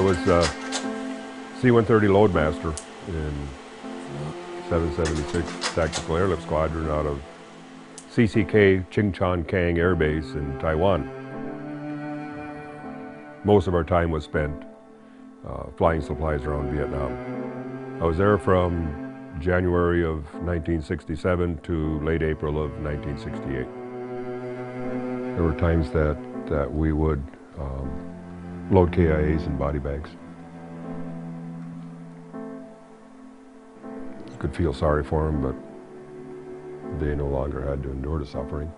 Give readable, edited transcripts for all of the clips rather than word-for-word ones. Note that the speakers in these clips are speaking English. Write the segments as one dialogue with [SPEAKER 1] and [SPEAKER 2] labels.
[SPEAKER 1] was C-130 Loadmaster in 776 Tactical Airlift Squadron out of CCK Ching-Chan Kang Air Base in Taiwan. Most of our time was spent flying supplies around Vietnam. I was there from January of 1967 to late April of 1968. There were times that we would load KIAs in body bags. You could feel sorry for them, but they no longer had to endure the suffering.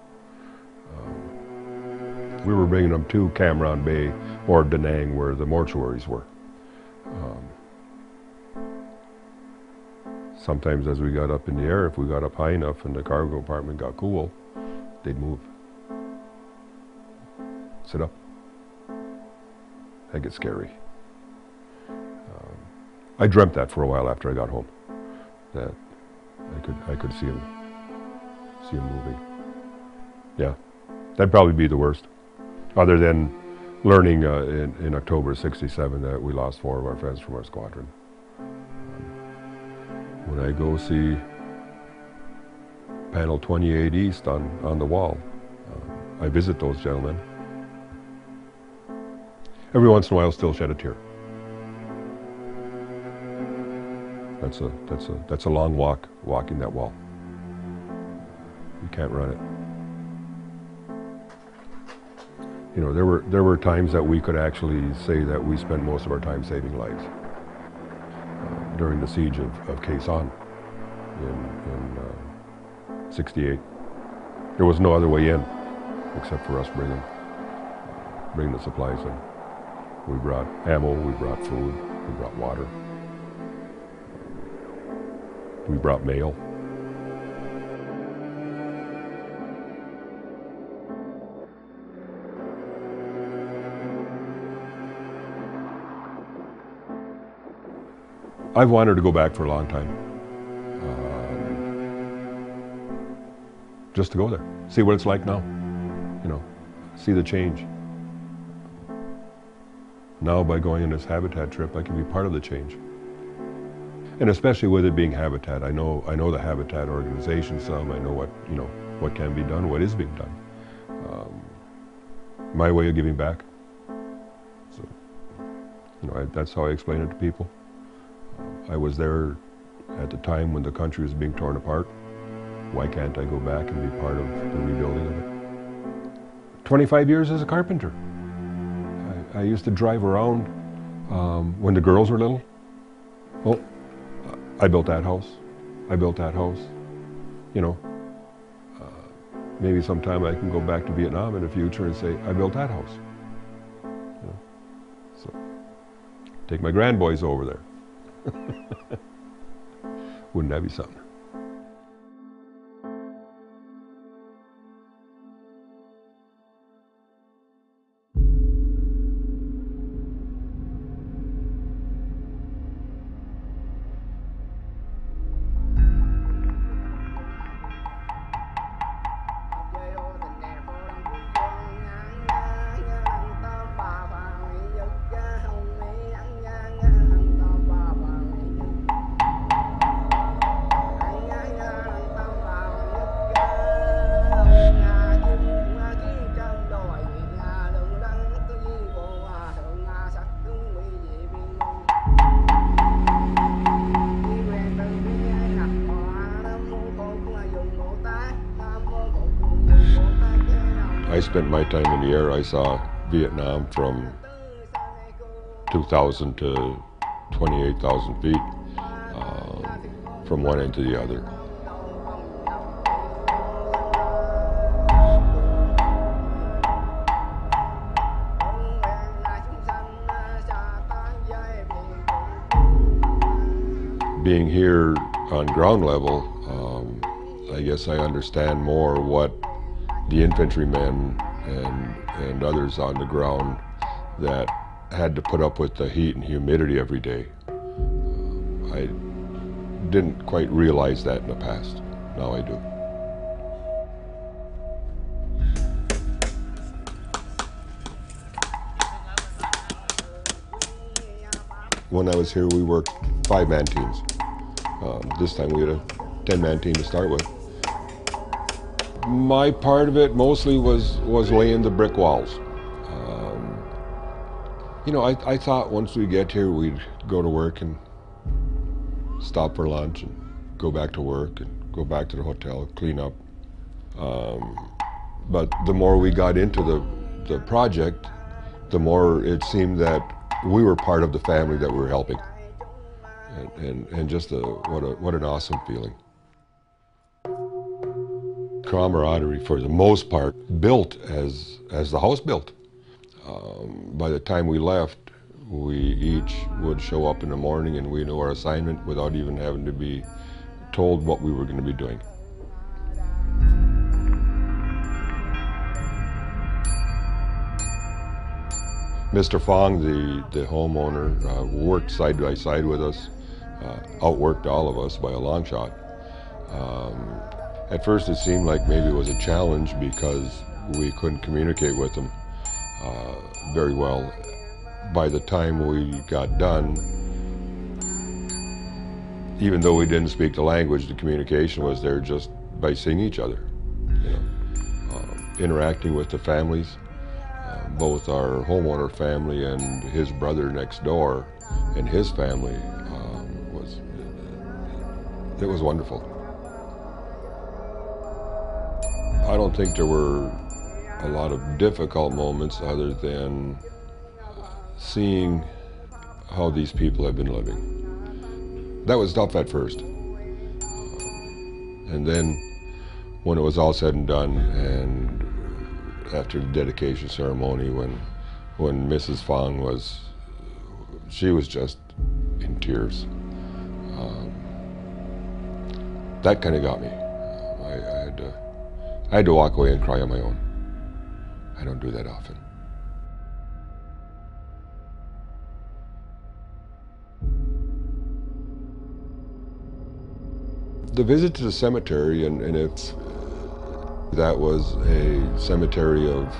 [SPEAKER 1] We were bringing them to Cam Ranh Bay or Da Nang, where the mortuaries were. Sometimes as we got up in the air, if we got up high enough and the cargo compartment got cool, they'd move. Sit up. That gets scary. I dreamt that for a while after I got home, that I could see him moving. Yeah, that'd probably be the worst. Other than learning in October '67 that we lost 4 of our friends from our squadron. When I go see panel 28 East on the wall, I visit those gentlemen. Every once in a while, I'll still shed a tear. That's a long walk, walking that wall. You can't run it. You know, there were times that we could actually say that we spent most of our time saving lives. During the siege of Khe Sanh in '68. There was no other way in except for us bringing the supplies in. We brought ammo, we brought food, we brought water, we brought mail. I've wanted to go back for a long time, just to go there, see what it's like now, you know, see the change. Now by going on this Habitat trip, I can be part of the change. And especially with it being Habitat, I know the Habitat organization some, I know what can be done, what is being done. My way of giving back. So, you know, that's how I explain it to people. I was there at the time when the country was being torn apart. Why can't I go back and be part of the rebuilding of it? 25 years as a carpenter. I used to drive around when the girls were little. Oh, I built that house. I built that house. You know, maybe sometime I can go back to Vietnam in the future and say, I built that house. You know? So, take my grandboys over there. Wouldn't that be something? I spent my time in the air. I saw Vietnam from 2,000 to 28,000 feet, from one end to the other. Being here on ground level, I guess I understand more what the infantrymen and others on the ground that had to put up with the heat and humidity every day. I didn't quite realize that in the past. Now I do. When I was here, we worked 5-man teams. This time we had a 10-man team to start with. My part of it mostly was laying the brick walls. You know, I thought once we get here, we'd go to work and stop for lunch and go back to work and go back to the hotel, clean up. But the more we got into the project, the more it seemed that we were part of the family that we were helping. And just what an awesome feeling. Camaraderie, for the most part, built as the house built. By the time we left, we each would show up in the morning and we knew our assignment without even having to be told what we were going to be doing. Mr. Fong, the homeowner, worked side by side with us, outworked all of us by a long shot. At first it seemed like maybe it was a challenge because we couldn't communicate with him very well. By the time we got done, even though we didn't speak the language, the communication was there just by seeing each other, you know, interacting with the families. Both our homeowner family and his brother next door and his family, it was wonderful. I don't think there were a lot of difficult moments other than seeing how these people have been living. That was tough at first. And then when it was all said and done, and after the dedication ceremony, when Mrs. Fong she was just in tears. That kind of got me. I had to walk away and cry on my own. I don't do that often. The visit to the cemetery, and that was a cemetery of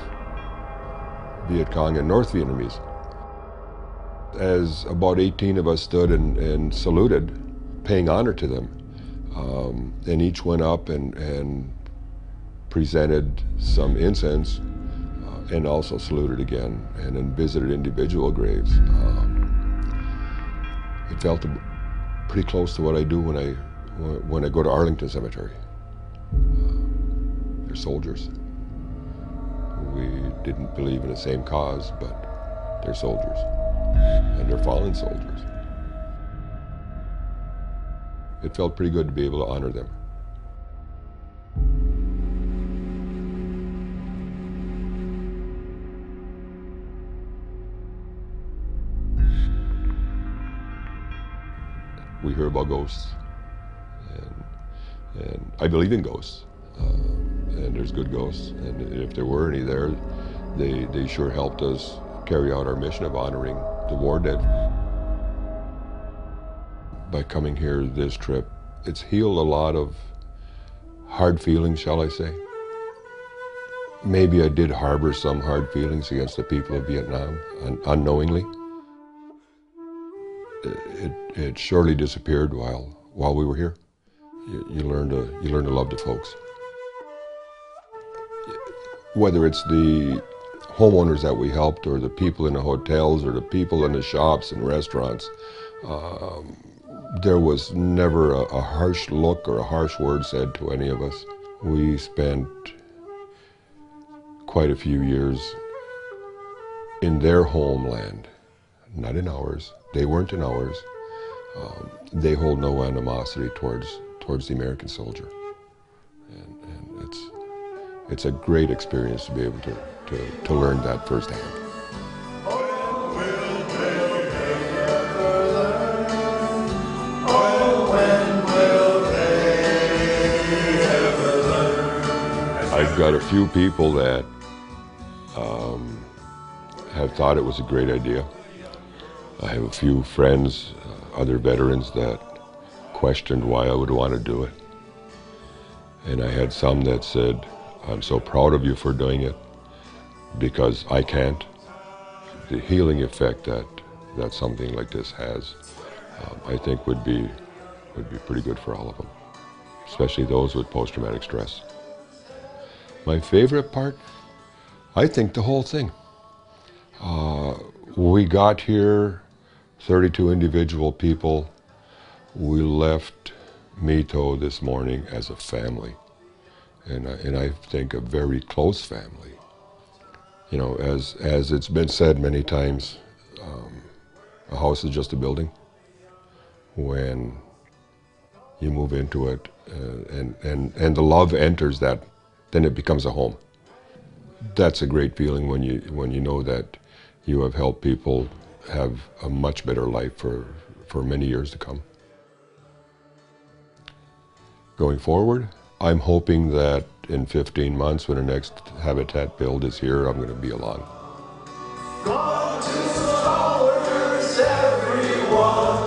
[SPEAKER 1] Viet Cong and North Vietnamese. As about 18 of us stood and saluted, paying honor to them, and each went up and presented some incense and also saluted again and then visited individual graves. It felt pretty close to what I do when I go to Arlington Cemetery. They're soldiers. We didn't believe in the same cause, but they're soldiers, and they're fallen soldiers. It felt pretty good to be able to honor them. We hear about ghosts, and I believe in ghosts, and there's good ghosts, and if there were any there, they sure helped us carry out our mission of honoring the war dead. By coming here this trip, it's healed a lot of hard feelings, shall I say. Maybe I did harbor some hard feelings against the people of Vietnam, unknowingly. It surely disappeared while we were here. You learn to love the folks. Whether it's the homeowners that we helped, or the people in the hotels, or the people in the shops and restaurants, there was never a harsh look or a harsh word said to any of us. We spent quite a few years in their homeland, not in ours. They weren't in ours. They hold no animosity towards the American soldier, and it's a great experience to be able to learn that firsthand. I've got a few people that have thought it was a great idea. I have a few friends, other veterans, that questioned why I would want to do it. And I had some that said, "I'm so proud of you for doing it, because I can't." The healing effect that that something like this has, I think would be pretty good for all of them, especially those with post-traumatic stress. My favorite part? I think the whole thing. We got here, 32 individual people. We left Mito this morning as a family, and I think a very close family. You know, as it's been said many times, a house is just a building. When you move into it and the love enters that, then it becomes a home. That's a great feeling when you know that you have helped people have a much better life for many years to come. Going forward, I'm hoping that in 15 months, when the next Habitat build is here, I'm going to be along.
[SPEAKER 2] Gone to ours, everyone.